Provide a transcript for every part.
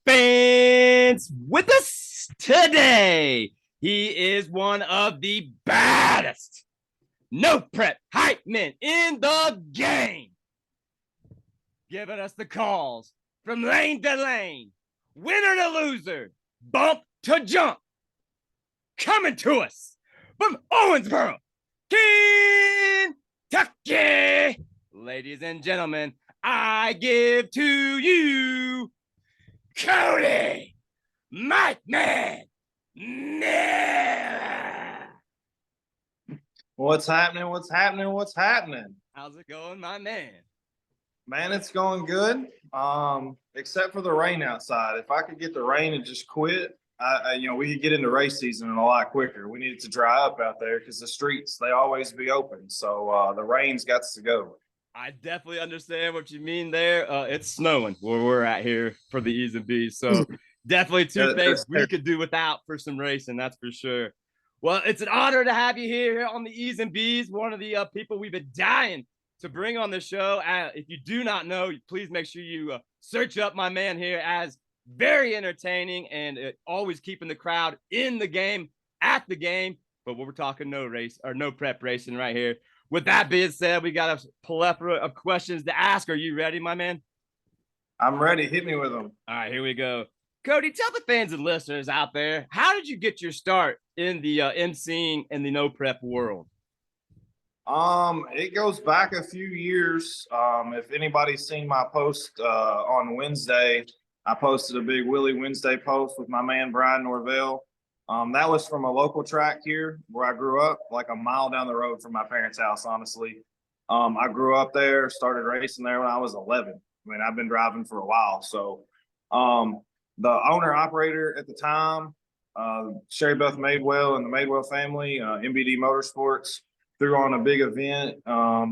fans. With us today, he is one of the baddest no prep hype men in the game, giving us the calls from lane to lane, winner to loser, bump to jump, coming to us from Owensboro, Kentucky. Ladies and gentlemen, I give to you Cody Mic Man Miller. What's happening? What's happening? What's happening? How's it going, my man? Man, it's going good. Except for the rain outside. If I could get the rain and just quit, we could get into race season a lot quicker. We need it to dry up out there because the streets, they always be open. So the rain's got to go. I definitely understand what you mean there. It's snowing where we're at here for the E's and B's. So definitely two things we could do without for some racing, that's for sure. Well, it's an honor to have you here on the E's and B's, one of the people we've been dying to bring on the show. If you do not know, please make sure you search up my man here, as very entertaining and always keeping the crowd in the game, at the game. But we're talking no prep racing right here. With that being said, we got a plethora of questions to ask. Are you ready, my man? I'm ready. Hit me with them. All right, here we go. Cody, tell the fans and listeners out there, how did you get your start in the emceeing and the no prep world? It goes back a few years. If anybody's seen my post on Wednesday, I posted a big Willie Wednesday post with my man Brian Norvell. That was from a local track here where I grew up, like a mile down the road from my parents' house, honestly. I grew up there, started racing there when I was 11. I mean, I've been driving for a while. So the owner-operator at the time, Sherry Beth Madewell and the Madewell family, MBD Motorsports, threw on a big event. I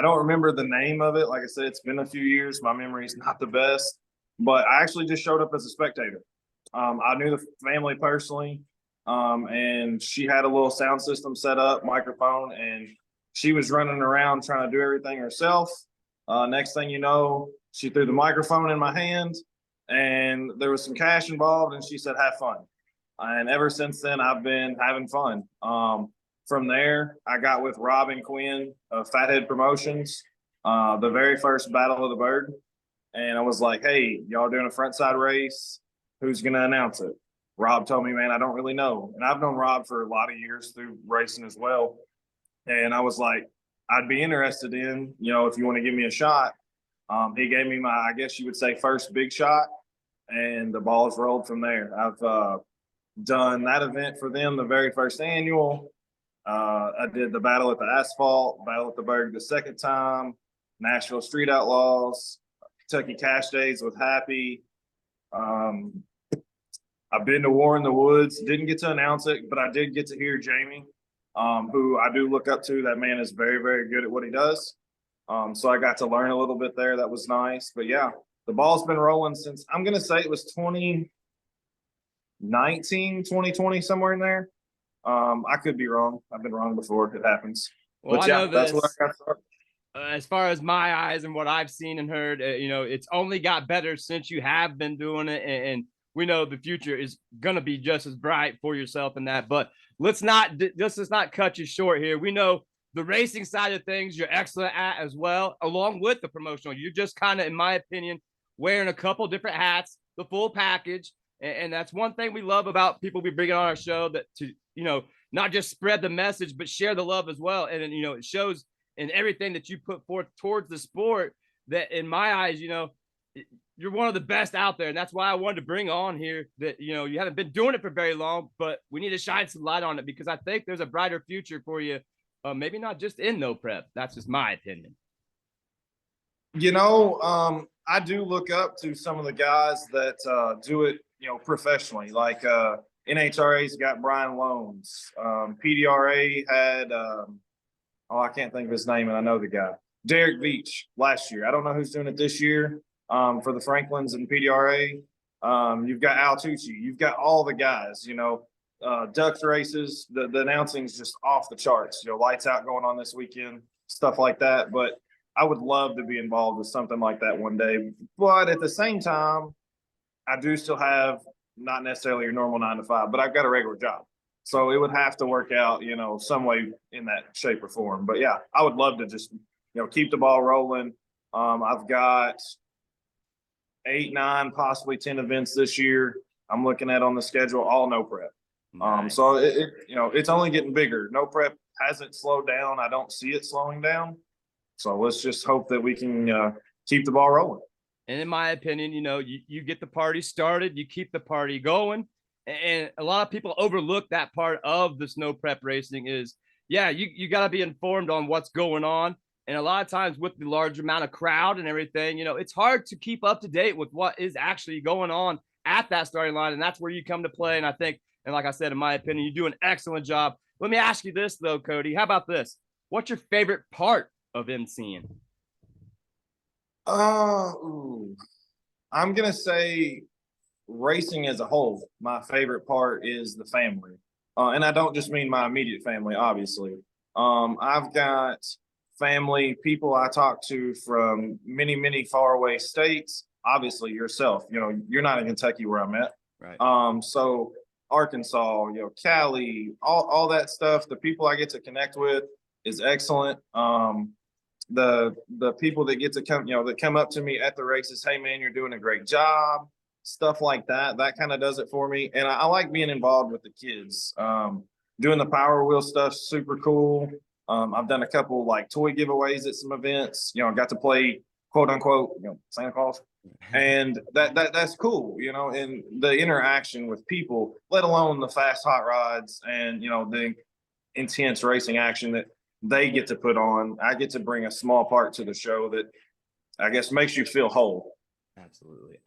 don't remember the name of it. Like I said, it's been a few years. My memory is not the best. But I actually just showed up as a spectator. I knew the family personally, and she had a little sound system set up, microphone, and she was running around trying to do everything herself. Next thing you know, she threw the microphone in my hand, and there was some cash involved, and she said, "Have fun." And ever since then, I've been having fun. From there, I got with Rob and Quinn of Fathead Promotions, the very first Battle of the Bird, and I was like, "Hey, y'all doing a front side race? Who's going to announce it?" Rob told me, "Man, I don't really know." And I've known Rob for a lot of years through racing as well. And I was like, "I'd be interested in, if you want to give me a shot." He gave me my, I guess you would say, first big shot, and the balls rolled from there. I've done that event for them, the very first annual. I did the Battle at the Asphalt, Battle at the Berg the second time, Nashville Street Outlaws, Kentucky Cash Days with Happy. I've been to War in the Woods. Didn't get to announce it, but I did get to hear Jamie, who I do look up to. That man is very, very good at what he does. So I got to learn a little bit there. That was nice. But yeah, the ball's been rolling since, I'm going to say it was 2019, 2020, somewhere in there. I could be wrong. I've been wrong before. It happens. Well, but yeah, that's what I got started. As far as my eyes and what I've seen and heard, it's only got better since you have been doing it. And we know the future is going to be just as bright for yourself in that. But let's not cut you short here. We know the racing side of things you're excellent at as well, along with the promotional. You're just kind of, in my opinion, wearing a couple different hats, the full package. And that's one thing we love about people we bring on our show, that to, not just spread the message, but share the love as well. And then, it shows in everything that you put forth towards the sport that, in my eyes, you're one of the best out there. And that's why I wanted to bring on here that, you haven't been doing it for very long, but we need to shine some light on it, because I think there's a brighter future for you. Maybe not just in no prep. That's just my opinion. I do look up to some of the guys that do it, professionally. Like NHRA's got Brian Loans. PDRA had, I can't think of his name, and I know the guy. Derek Veach last year. I don't know who's doing it this year for the Franklins and PDRA. You've got Al Tucci. You've got all the guys, Ducks races. The announcing is just off the charts. Lights out going on this weekend, stuff like that. But I would love to be involved with something like that one day. But at the same time, I do still have not necessarily your normal 9 to 5, but I've got a regular job. So it would have to work out, some way in that shape or form. But yeah, I would love to just, keep the ball rolling. I've got 8, 9, possibly 10 events this year. I'm looking at on the schedule, all no prep. Nice. So it's only getting bigger. No prep hasn't slowed down. I don't see it slowing down. So let's just hope that we can keep the ball rolling. And in my opinion, you get the party started, you keep the party going. And a lot of people overlook that part of the snow prep racing is, yeah, you got to be informed on what's going on. And a lot of times with the large amount of crowd and everything, it's hard to keep up to date with what is actually going on at that starting line. And that's where you come to play. And I think, and like I said, in my opinion, you do an excellent job. Let me ask you this, though, Cody. How about this? What's your favorite part of emceeing? I'm gonna say racing as a whole. My favorite part is the family, and I don't just mean my immediate family. Obviously, I've got family, people I talk to from many, many faraway states. Obviously, yourself. You're not in Kentucky where I'm at. Right. So Arkansas, Cali, all that stuff. The people I get to connect with is excellent. The people that get to come, that come up to me at the races, hey man, you're doing a great job, stuff like that. That kind of does it for me. And I like being involved with the kids. Doing the Power Wheel stuff, super cool. I've done a couple like toy giveaways at some events. Got to play quote unquote, Santa Claus, and that's cool. And the interaction with people, let alone the fast hot rods and the intense racing action that they get to put on. I get to bring a small part to the show that I guess makes you feel whole. Absolutely.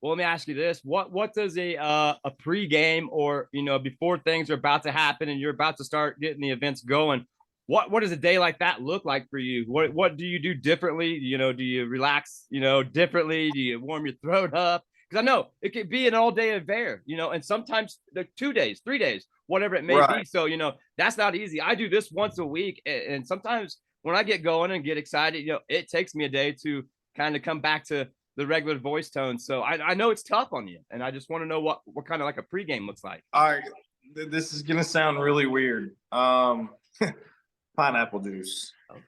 Well, let me ask you this: what does a pregame or before things are about to happen and you're about to start getting the events going? What does a day like that look like for you? What do you do differently? Do you relax? Differently? Do you warm your throat up? Because I know it could be an all-day affair, and sometimes 2 days, 3 days, whatever it may be. So, that's not easy. I do this once a week. And sometimes when I get going and get excited, it takes me a day to kind of come back to the regular voice tone. So I know it's tough on you. And I just want to know what kind of like a pregame looks like. All right. This is going to sound really weird. Pineapple juice. Okay.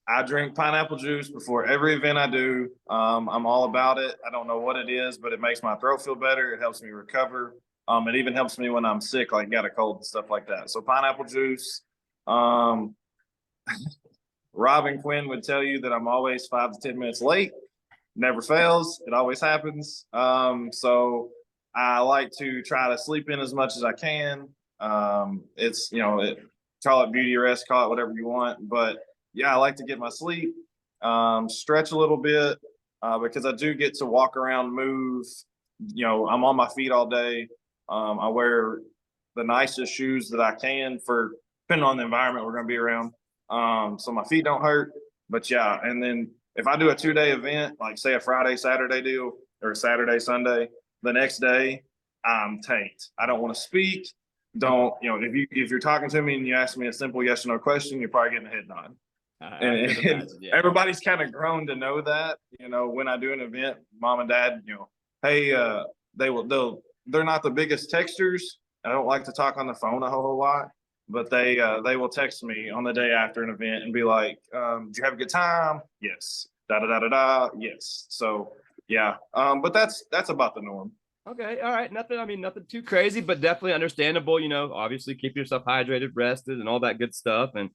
I drink pineapple juice before every event I do. I'm all about it. I don't know what it is, but it makes my throat feel better. It helps me recover. It even helps me when I'm sick, like got a cold and stuff like that. So pineapple juice. Rob and Quinn would tell you that I'm always 5 to 10 minutes late. Never fails. It always happens. So I like to try to sleep in as much as I can. It's, call it beauty rest, call it whatever you want. But yeah, I like to get my sleep, stretch a little bit, because I do get to walk around, move. I'm on my feet all day. I wear the nicest shoes that I can for depending on the environment we're going to be around. So my feet don't hurt. But yeah, and then if I do a 2-day event, like say a Friday, Saturday deal or Saturday, Sunday, the next day I'm tanked. I don't want to speak. If you're talking to me and you ask me a simple yes or no question, you're probably getting a head nod. And yeah. Everybody's kind of grown to know that, when I do an event, mom and dad, hey, they're not the biggest texters. I don't like to talk on the phone a whole lot, but they will text me on the day after an event and be like, did you have a good time? Yes. Da da da da da. Yes. So yeah. But that's about the norm. Okay. All right. Nothing too crazy, but definitely understandable. Obviously keep yourself hydrated, rested, and all that good stuff. And,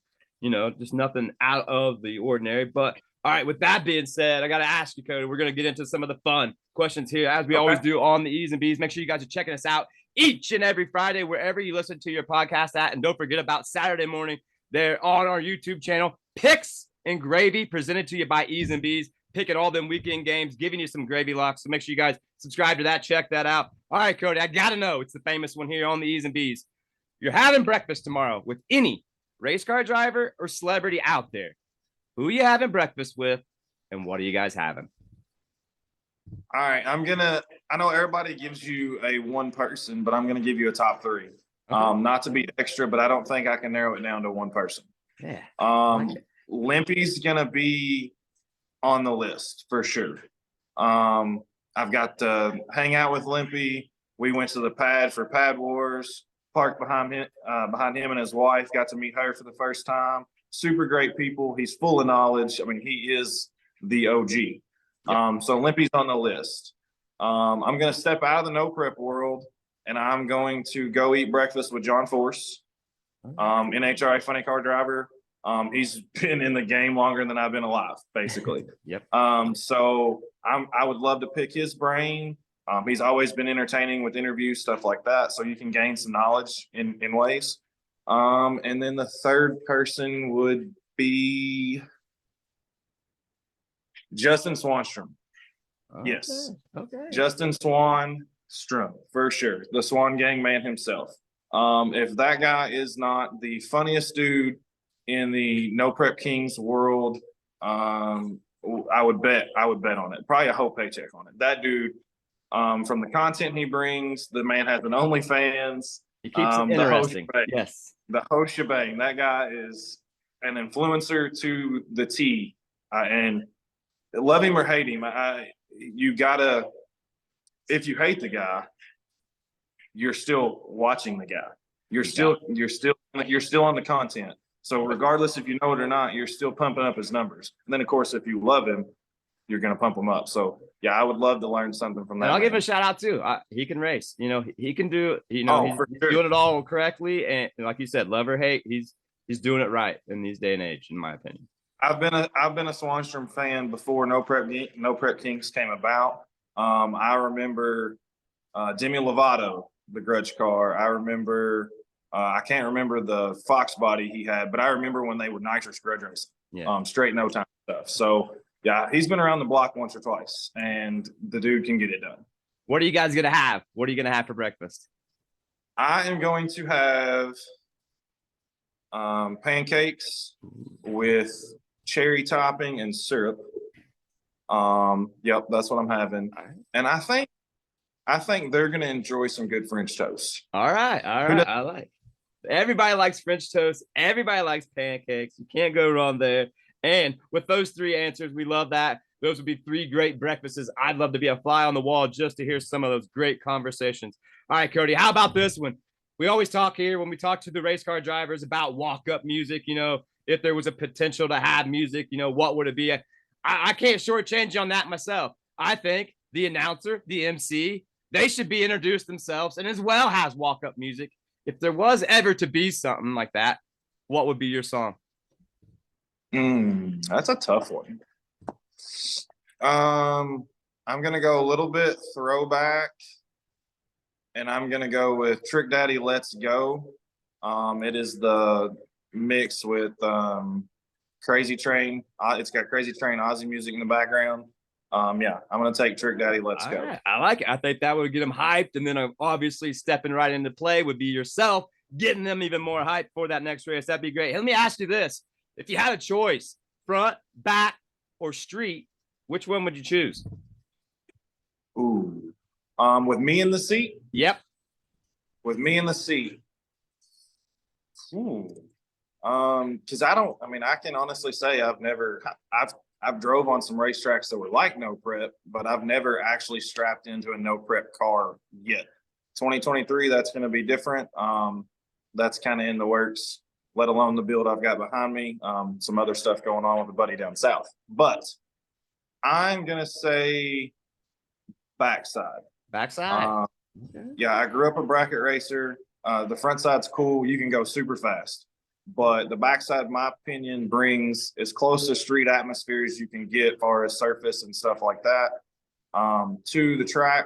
just nothing out of the ordinary. But all right, with that being said, I got to ask you, Cody, we're going to get into some of the fun questions here, as we always do on the E's and B's. Make sure you guys are checking us out each and every Friday, wherever you listen to your podcast at. And don't forget about Saturday morning there on our YouTube channel, Picks and Gravy, presented to you by E's and B's. Picking all them weekend games, giving you some gravy locks. So make sure you guys subscribe to that. Check that out. All right, Cody, I got to know. It's the famous one here on the E's and B's. You're having breakfast tomorrow with any race car driver or celebrity out there. Who are you having breakfast with, and what are you guys having? All right, I know everybody gives you a one person, but I'm going to give you a top 3. Okay. Not to be extra, but I don't think I can narrow it down to one person. Yeah. Limpy's going to be on the list for sure. I've got to hang out with Limpy. We went to the pad for Pad Wars, parked behind him and his wife, got to meet her for the first time. Super great people. He's full of knowledge. I mean, he is the OG. Yep. So Limpy's on the list. I'm going to step out of the no prep world and I'm going to go eat breakfast with John Force, NHRA funny car driver. He's been in the game longer than I've been alive, basically. Yep. So I would love to pick his brain. He's always been entertaining with interviews, stuff like that. So you can gain some knowledge in ways. And then the third person would be Justin Swanstrom. Okay. Yes. Okay. Justin Swanstrom, for sure. The Swan Gang man himself. If that guy is not the funniest dude in the No Prep Kings world, I would bet on it. Probably a whole paycheck on it. That dude, from the content he brings, the man has an OnlyFans. He keeps it interesting. Yes. The whole shebang. That guy is an influencer to the T. And love him or hate him, you gotta. If you hate the guy, you're still watching the guy. You're still on the content. So regardless if you know it or not, you're still pumping up his numbers. And then of course, if you love him, you're going to pump him up. So yeah, I would love to learn something from that. And I'll give him a shout out too. He can race. He can do. He's doing it all correctly. And like you said, love or hate, he's doing it right in these day and age, in my opinion. I've been a Swanstrom fan before No Prep Kings came about. I remember Demi Lovato, the Grudge car. I remember. I can't remember the Fox body he had, but I remember when they would nitrous grudge race. Yeah. Straight no time stuff. So yeah, he's been around the block once or twice, and the dude can get it done. What are you guys gonna have? What are you gonna have for breakfast? I am going to have pancakes with cherry topping and syrup. Yep, that's what I'm having. And I think they're gonna enjoy some good French toast. All right. I like. Everybody likes French toast. Everybody likes pancakes. You can't go wrong there. And with those three answers, we love that. Those would be three great breakfasts. I'd love to be a fly on the wall just to hear some of those great conversations. All right, Cody, how about this one? We always talk here when we talk to the race car drivers about walk-up music. If there was a potential to have music, what would it be? I can't shortchange you on that myself. I think the announcer, the MC, they should be introduced themselves and as well has walk-up music. If there was ever to be something like that, what would be your song? That's a tough one. I'm gonna go a little bit throwback, and I'm gonna go with Trick Daddy Let's Go. It is the mix with Crazy Train. It's got Crazy Train Aussie music in the background. Yeah, I'm gonna take Trick Daddy Let's Go. Right. I like it. I think that would get them hyped, and then obviously stepping right into play would be yourself, getting them even more hyped for that next race. That'd be great. Hey, let me ask you this: if you had a choice, front, back, or street, which one would you choose? Ooh, with me in the seat. Yep. With me in the seat. Because I can honestly say I've drove on some racetracks that were like no prep, but I've never actually strapped into a no prep car yet. 2023, that's going to be different. That's kind of in the works, let alone the build I've got behind me. Some other stuff going on with a buddy down south. But I'm going to say backside. Backside. Okay. Yeah, I grew up a bracket racer. The front side's cool. You can go super fast. But the backside, in my opinion, brings as close to street atmosphere as you can get as far as surface and stuff like that to the track.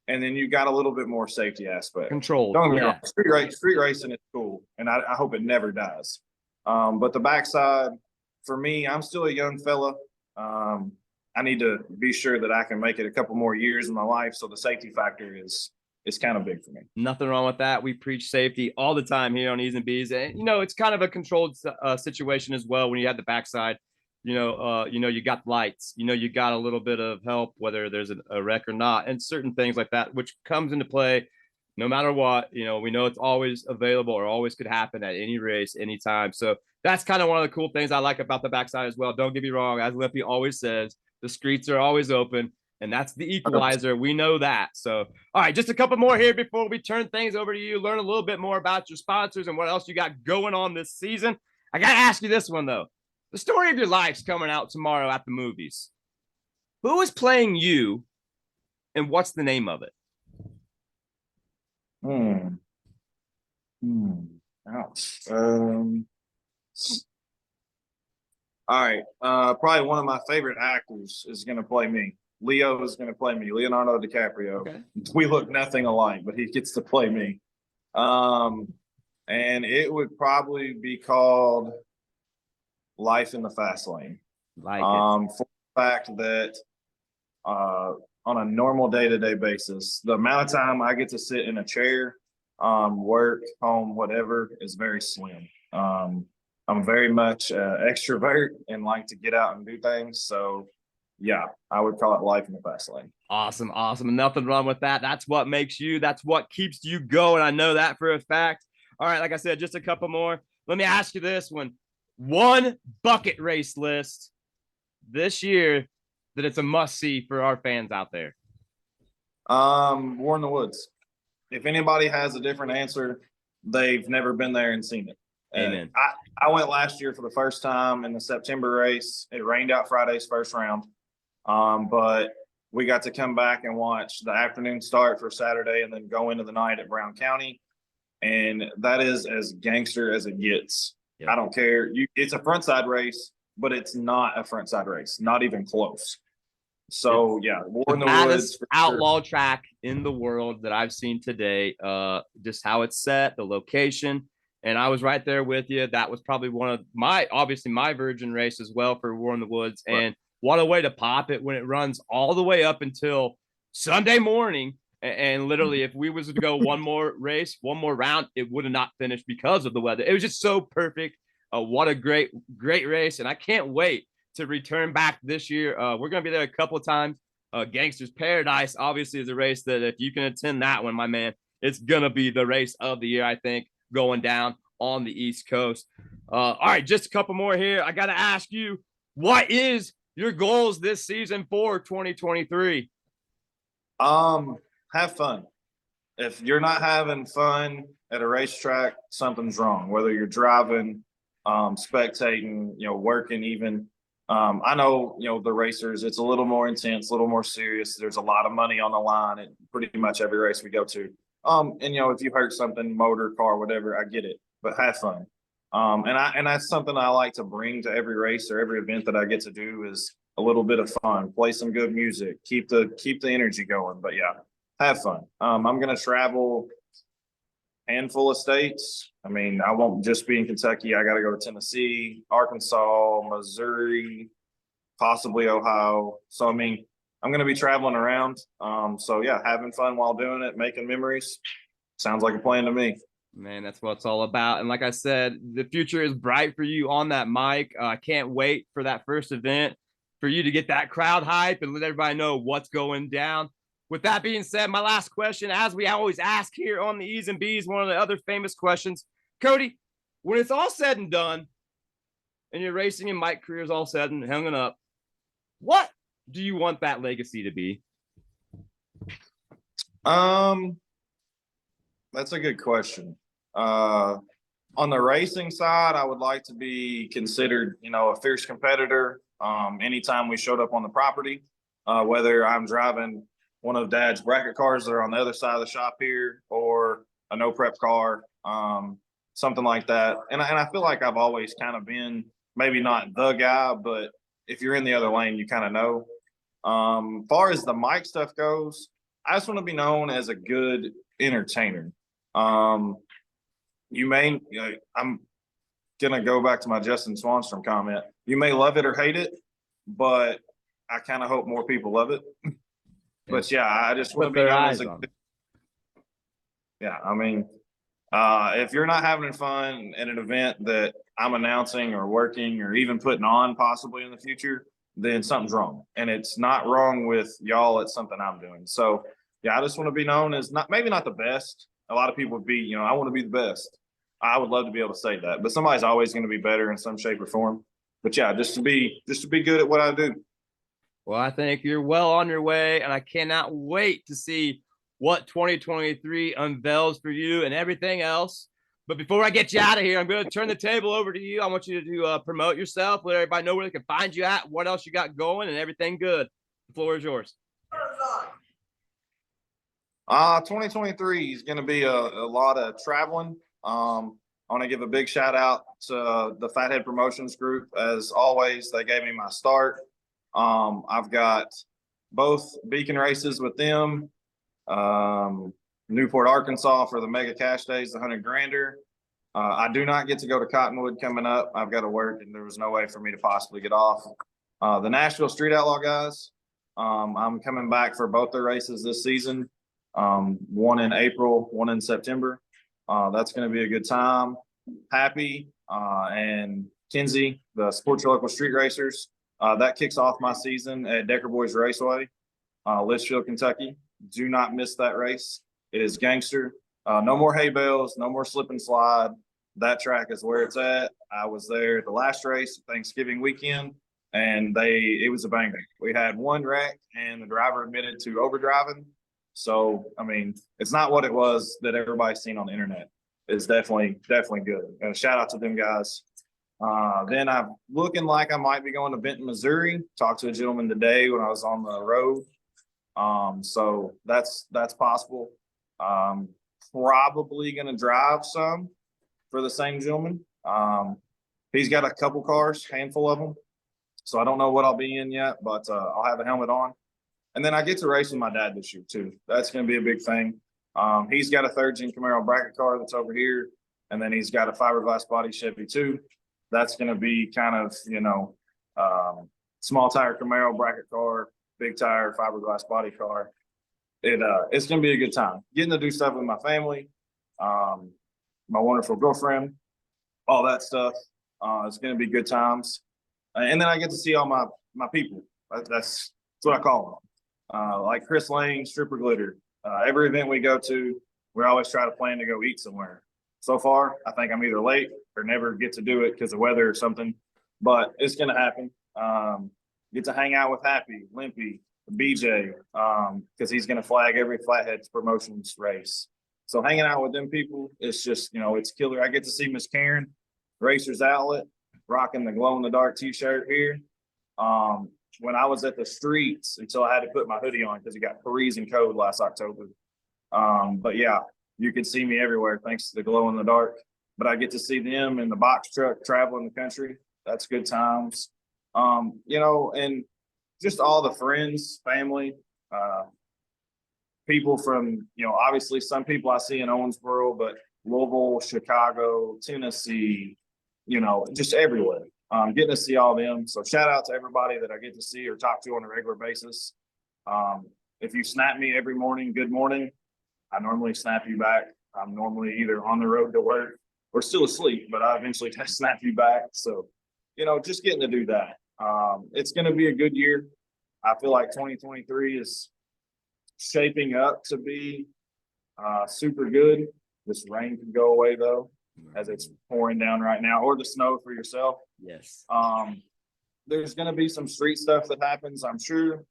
And then you got a little bit more safety aspect. Controlled. Don't get me wrong. Street racing is cool, and I hope it never dies. But the backside, for me, I'm still a young fella. I need to be sure that I can make it a couple more years in my life. So the safety factor is kind of big for me. Nothing wrong with that. We preach safety all the time here on E's and B's. And, it's kind of a controlled situation as well when you have the backside. You got lights, you got a little bit of help, whether there's a wreck or not, and certain things like that, which comes into play no matter what. We know it's always available or always could happen at any race, anytime. So that's kind of one of the cool things I like about the backside as well. Don't get me wrong. As Limpy always says, the streets are always open. And that's the equalizer. We know that. So, all right, just a couple more here before we turn things over to you, learn a little bit more about your sponsors and what else you got going on this season. I got to ask you this one, though. The story of your life's coming out tomorrow at the movies. Who is playing you, and what's the name of it? Ouch. All right. Probably one of my favorite actors is going to play me. Leo is going to play me. Leonardo DiCaprio. Okay. We look nothing alike, but he gets to play me. And it would probably be called Life in the Fast Lane. Like it. For the fact that on a normal day-to-day basis, the amount of time I get to sit in a chair, work, home, whatever, is very slim. I'm very much extrovert and like to get out and do things. So, yeah, I would call it Life in the Fast Lane. Awesome, awesome. Nothing wrong with that. That's what makes you. That's what keeps you going. I know that for a fact. All right, like I said, just a couple more. Let me ask you this one. One bucket race list this year that it's a must-see for our fans out there. War in the Woods. If anybody has a different answer, they've never been there and seen it. Amen. I went last year for the first time in the September race. It rained out Friday's first round. But we got to come back and watch the afternoon start for Saturday and then go into the night at Brown County. And that is as gangster as it gets. Yep. I don't care. It's a frontside race, but it's not a frontside race, not even close. So, yeah, War in the Woods. Outlaw track in the world that I've seen today. Just how it's set, the location. And I was right there with you. That was probably one of obviously my virgin race as well for War in the Woods. Right. And what a way to pop it when it runs all the way up until Sunday morning. And literally, if we was to go one more race, one more round, it would have not finished because of the weather. It was just so perfect. What a great race. And I can't wait to return back this year. We're going to be there a couple of times. Gangsters Paradise, obviously, is a race that if you can attend that one, my man, it's going to be the race of the year, I think, going down on the East Coast. All right, just a couple more here. I got to ask you, what is your goals this season for 2023? Have fun. If you're not having fun at a racetrack, something's wrong. Whether you're driving, spectating, working even. I know, the racers, it's a little more intense, a little more serious. There's a lot of money on the line at pretty much every race we go to. And if you hurt something, motor, car, whatever, I get it, but have fun. And that's something I like to bring to every race or every event that I get to do is a little bit of fun, play some good music, keep the energy going. But yeah, have fun. I'm going to travel a handful of states. I mean, I won't just be in Kentucky. I got to go to Tennessee, Arkansas, Missouri, possibly Ohio. So, I mean, I'm going to be traveling around. So yeah, having fun while doing it, making memories. Sounds like a plan to me. Man, that's what it's all about. And like I said, the future is bright for you on that mic. I can't wait for that first event, for you to get that crowd hype and let everybody know what's going down. With that being said, my last question, as we always ask here on the E's and B's, one of the other famous questions. Cody, when it's all said and done, and your racing and mic career is all said and hanging up, what do you want that legacy to be? That's a good question. On the racing side, I would like to be considered, a fierce competitor. Anytime we showed up on the property, whether I'm driving one of Dad's bracket cars that are on the other side of the shop here, or a no prep car, something like that. And I feel like I've always kind of been maybe not the guy, but if you're in the other lane, you kind of know. Far as the mic stuff goes, I just want to be known as a good entertainer. I'm gonna go back to my Justin Swanstrom comment. You may love it or hate it, but I kind of hope more people love it. But yeah, I just want to be known as a good. Yeah, I mean, if you're not having fun at an event that I'm announcing or working or even putting on possibly in the future, then something's wrong. And it's not wrong with y'all. It's something I'm doing. So yeah, I just want to be known as maybe not the best. A lot of people would be, I want to be the best. I would love to be able to say that, but somebody's always going to be better in some shape or form. But yeah, just to be good at what I do. Well, I think you're well on your way, and I cannot wait to see what 2023 unveils for you and everything else. But before I get you out of here, I'm going to turn the table over to you. I want you to promote yourself, let everybody know where they can find you at, what else you got going, and everything good. The floor is yours. 2023 is going to be a lot of traveling. I want to give a big shout out to the Fathead Promotions Group. As always, they gave me my start. I've got both Beacon races with them. Newport, Arkansas for the Mega Cash Days, the 100 Grander. I do not get to go to Cottonwood coming up. I've got to work, and there was no way for me to possibly get off. The Nashville Street Outlaw guys, I'm coming back for both their races this season. One in April, one in September. That's going to be a good time. Happy and Kinsey, the Support Your Local Street Racers. That kicks off my season at Decker Boys Raceway, Litchfield, Kentucky. Do not miss that race. It is gangster. No more hay bales, no more slip and slide. That track is where it's at. I was there at the last race, Thanksgiving weekend, and it was a banger. We had one wreck, and the driver admitted to overdriving. So, I mean, it's not what it was that everybody's seen on the internet. It's definitely good. And a shout out to them guys. Then I'm looking like I might be going to Benton, Missouri. Talked to a gentleman today when I was on the road. So that's possible. Probably going to drive some for the same gentleman. He's got a couple cars, handful of them. So I don't know what I'll be in yet, but I'll have a helmet on. And then I get to race with my dad this year too. That's going to be a big thing. He's got a third-gen Camaro bracket car that's over here, and then he's got a fiberglass body Chevy too. That's going to be kind of, small tire Camaro bracket car, big tire fiberglass body car. It's going to be a good time. Getting to do stuff with my family, my wonderful girlfriend, all that stuff. It's going to be good times. And then I get to see all my people. That's what I call them. Like Chris Lane, Stripper Glitter. Every event we go to, we always try to plan to go eat somewhere. So far, I think I'm either late or never get to do it because of weather or something, but it's going to happen. Get to hang out with Happy, Limpy, BJ, because he's going to flag every Flatheads promotions race. So hanging out with them people, it's just, it's killer. I get to see Miss Karen, Racers Outlet, rocking the glow-in-the-dark T-shirt here. When I was at the streets until I had to put my hoodie on because it got freezing cold last October. But yeah, you can see me everywhere thanks to the glow in the dark. But I get to see them in the box truck traveling the country. That's good times. And just all the friends, family, people from, obviously some people I see in Owensboro, but Louisville, Chicago, Tennessee, just everywhere. Getting to see all them. So shout out to everybody that I get to see or talk to on a regular basis. If you snap me every morning, good morning, I normally snap you back. I'm normally either on the road to work or still asleep, but I eventually snap you back. So, just getting to do that. It's going to be a good year. I feel like 2023 is shaping up to be super good. This rain can go away though, as it's pouring down right now, or the snow for yourself. Yes. There's going to be some street stuff that happens, I'm sure,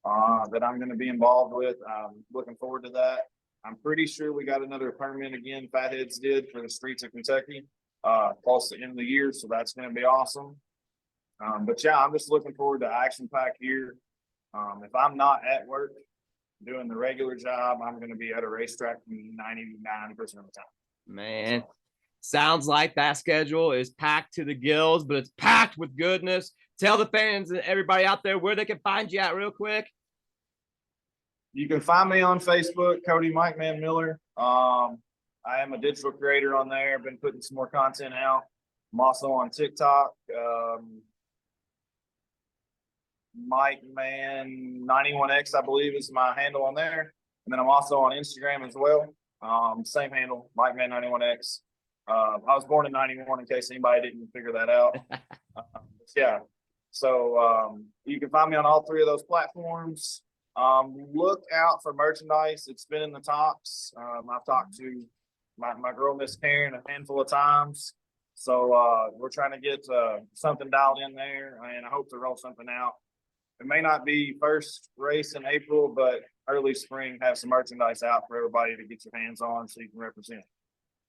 that I'm going to be involved with. I'm looking forward to that. I'm pretty sure we got another permit again, Fatheads did, for the streets of Kentucky, close to the end of the year. So that's going to be awesome. But yeah, I'm just looking forward to action-packed year. If I'm not at work doing the regular job, I'm going to be at a racetrack 99% of the time. Man, sounds like that schedule is packed to the gills, but it's packed with goodness. Tell the fans and everybody out there where they can find you at real quick. You can find me on Facebook, Cody Mic Man Miller. I am a digital creator on there. Been putting some more content out. I'm also on TikTok. Mike Man 91X, I believe, is my handle on there. And then I'm also on Instagram as well. Same handle, Mike Man 91X. I was born in 91 in case anybody didn't figure that out. Yeah. So you can find me on all three of those platforms. Look out for merchandise. It's been in the talks. I've talked to my girl, Miss Karen, a handful of times. So we're trying to get something dialed in there, and I hope to roll something out It may not be first race in April, but early spring, have some merchandise out for everybody to get your hands on so you can represent.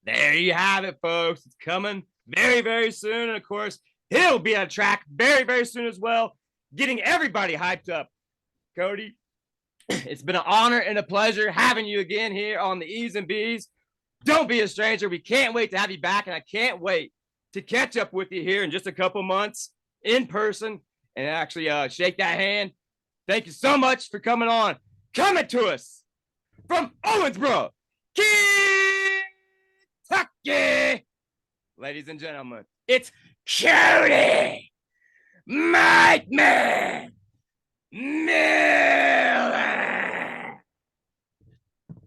There you have it, folks. It's coming very, very soon. And of course, he'll be on track very, very soon as well, getting everybody hyped up. Cody, it's been an honor and a pleasure having you again here on the E's and B's. Don't be a stranger. We can't wait to have you back, and I can't wait to catch up with you here in just a couple months in person and actually shake that hand. Thank you so much for coming on. Coming to us from Owensboro, Kentucky. Ladies and gentlemen, it's Cody Mic Man Miller.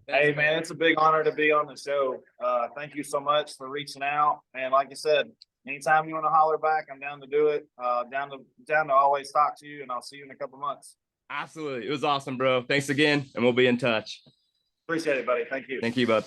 Hey, man, it's a big honor to be on the show. Thank you so much for reaching out. And like I said, anytime you want to holler back, I'm down to do it. Down to always talk to you, and I'll see you in a couple months. Absolutely. It was awesome, bro. Thanks again, and we'll be in touch. Appreciate it, buddy. Thank you. Thank you, bud.